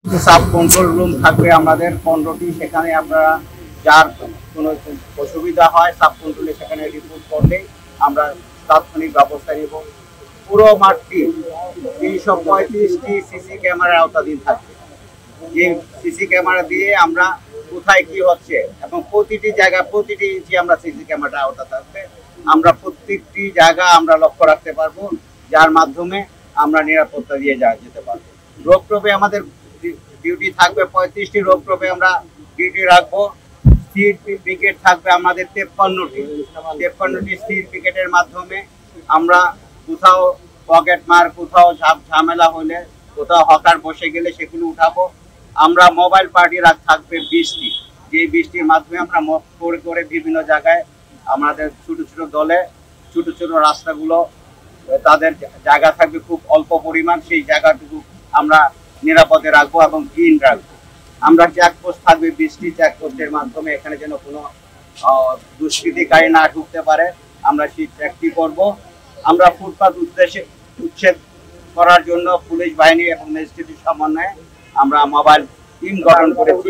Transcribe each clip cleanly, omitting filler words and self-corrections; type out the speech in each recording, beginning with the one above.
Sub control room থাকবে আমাদের 15টি। সেখানে আপনারা যার কোনো অসুবিধা হয় সাব কন্ট্রোলে সেখানে রিপোর্ট করলে আমরা তাৎক্ষণিক ব্যবস্থা নেব। পুরো মাঠটি 335টি সিসি ক্যামেরার আওতাধীন থাকবে। যে সিসি ক্যামেরা দিয়ে আমরা কোথায় কি হচ্ছে এবং প্রতিটি জায়গা প্রতিটি ইঞ্চি আমরা সিসি ক্যামেরাটা আওতা থাকবে। আমরা প্রত্যেকটি জায়গা আমরা লক্ষ্য রাখতে পারবো, যার মাধ্যমে আমরা নিরাপত্তা দিয়ে যেতে পারবো। রোগপ্রবে আমাদের ডিউটি থাকবে 35টি রোগপ্রবে আমরা ডিউটি রাখবো। স্থির পিকেট থাকবে আমাদের 53টি স্থির পিকেটের মাধ্যমে আমরা কোথাও পকেট মার, কোথাও ঝামেলা হলে, কোথাও হকার বসে গেলে সেগুলো উঠাবো। আমরা মোবাইল পার্টি থাকবে 20টি, যে 20টির মাধ্যমে আমরা করে বিভিন্ন জায়গায় আমাদের ছোট ছোট দলে ছোট ছোট রাস্তাগুলো তাদের জায়গা থাকবে খুব অল্প পরিমাণ, সেই জায়গাটুকু আমরা নিরাপদে রাখবো এবং ক্লিন রাখবো। আমরা চেকপোস্ট থাকবে 20টি, চেকপোস্টের মাধ্যমে এখানে যেন কোনো দুষ্কৃতিকারী না ঢুকতে পারে আমরা সেই চেকটি করব। আমরা ফুটপাত উচ্ছেদ করার জন্য পুলিশ বাহিনী এবং ম্যাজিস্ট্রেটের সমন্বয়ে আমরা মোবাইল টিম গঠন করেছি।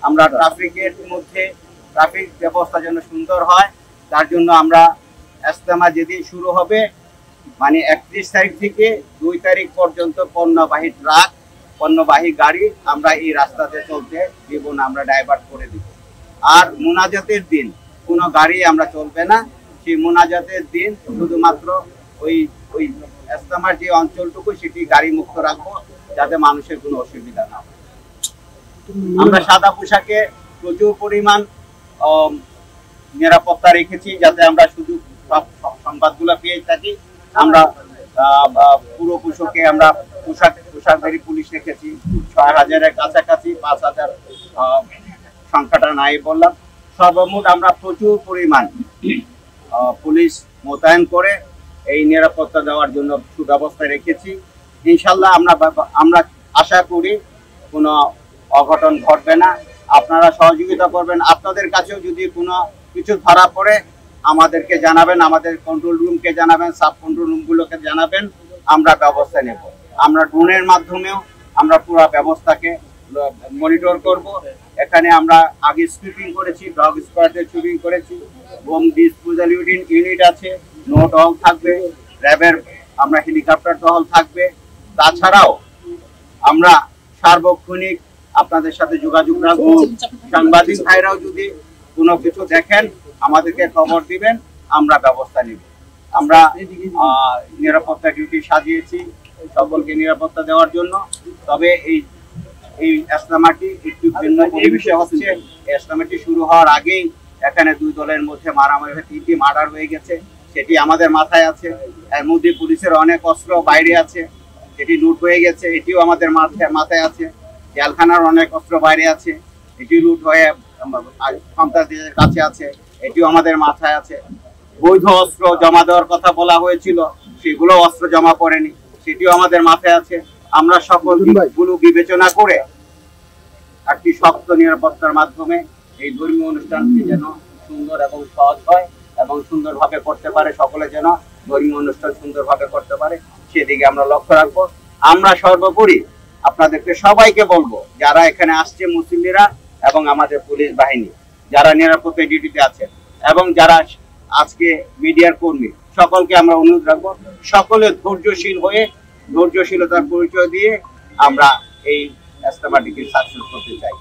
আমরা ট্রাফিকের মধ্যে ট্রাফিক ব্যবস্থা যেন সুন্দর হয়, তার জন্য আমরা ইজতেমা যেদিন শুরু হবে মানে 31 তারিখ থেকে 2 তারিখ পর্যন্ত পণ্যবাহী ট্রাক, পণ্যবাহী গাড়ি আমরা এই রাস্তাতে চলতে দিব না, আমরা ডাইভার্ট করে দিব। আর মোনাজাতের দিন কোনো গাড়ি আমরা চলবে না। সেই মোনাজাতের দিন শুধুমাত্র ওই ইজতেমার যে অঞ্চলটুকু সেটি গাড়ি মুক্ত রাখবো, যাতে মানুষের কোনো অসুবিধা না হয়। আমরা সাদা পোশাকে প্রচুর পরিমাণ নিরাপত্তা রেখেছি, যাতে আমরা শুধু সংবাদগুলো পেয়ে থাকি। আমরা পুরো পোশাকে আমরা পোশাকধারী পুলিশ রেখেছি 6000-এর কাছাকাছি, 5000 সংখ্যাটা নাই বললাম। সর্বমোট আমরা প্রচুর পরিমাণ পুলিশ মোতায়েন করে এই নিরাপত্তা দেওয়ার জন্য সুব্যবস্থা রেখেছি। ইনশাল্লাহ আমরা আশা করি কোনো অঘটন ঘটবে না। আপনারা সহযোগিতা করবেন। আপনাদের কাছেও যদি কোনো কিছু ধরা পড়ে আমাদেরকে জানাবেন, আমাদের কন্ট্রোল রুমকে জানাবেন, সাব কন্ট্রোল রুমগুলোকে জানাবেন, আমরা ব্যবস্থা নেব। আমরা ড্রোনের মাধ্যমেও আমরা পুরো ব্যবস্থাকে মনিটর করব। এখানে আমরা আগে সুইপিং করেছি, ডগ স্কোয়াডের সুইপিং করেছি, বোম ডিসপোজাল ইউনিট আছে, নো টহল থাকবে, র্যাবের আমরা হেলিকপ্টার টহল থাকবে। তাছাড়াও আমরা সার্বক্ষণিক আপনাদের সাথে যোগাযোগ রাখবো। সাংবাদিক ভাইরাও যদি কোনো কিছু দেখেন আমাদেরকে খবর দিবেন, আমরা ব্যবস্থা নিব। আমরা নিরাপত্তা ডিউটি সাজিয়েছি সকলকে নিরাপত্তা দেওয়ার জন্য। তবে এই ইজতেমাটি একটু ভিন্ন পরিবেশে হচ্ছে। ইজতেমাটি শুরু হওয়ার আগেই এখানে দুই দলের মধ্যে মারামারি হয়ে 3টি মার্ডার হয়ে গেছে, সেটি আমাদের মাথায় আছে। এর মধ্যে পুলিশের অনেক অস্ত্র বাইরে আছে, এটি লুট হয়ে গেছে, এটিও আমাদের মাথায় আছে। জেলখানার অনেক অস্ত্র বাইরে আছে, এটি লুট হয়ে সন্ত্রাসীদের কাছে আছে, এটিও আমাদের মাথায় আছে। বৈধ অস্ত্র জমা দেওয়ার কথা বলা হয়েছিল, সেগুলো অস্ত্র জমা পড়েনি, সেটিও আমাদের মাথায় আছে। আমরা সকল দিকগুলো বিবেচনা করে একটি শক্ত নিরাপত্তার মাধ্যমে এই ধর্মীয় অনুষ্ঠানটি যেন সুন্দর এবং সহজ হয় এবং সুন্দরভাবে করতে পারে, সকলে যেন ধর্মীয় অনুষ্ঠান সুন্দরভাবে করতে পারে, সেদিকে আমরা লক্ষ্য রাখবো। আমরা সর্বোপরি আপনাদেরকে সবাইকে বলবো, যারা এখানে আসছে মুসল্লিরা এবং আমাদের পুলিশ বাহিনী যারা নিরাপত্তা ডিউটিতে আছেন এবং যারা আজকে মিডিয়ার কর্মী, সকলকে আমরা অনুরোধ রাখবো সকলে ধৈর্যশীল হয়ে ধৈর্যশীলতার পরিচয় দিয়ে আমরা এই ইজতেমাটিকে সাকসেস করতে চাই।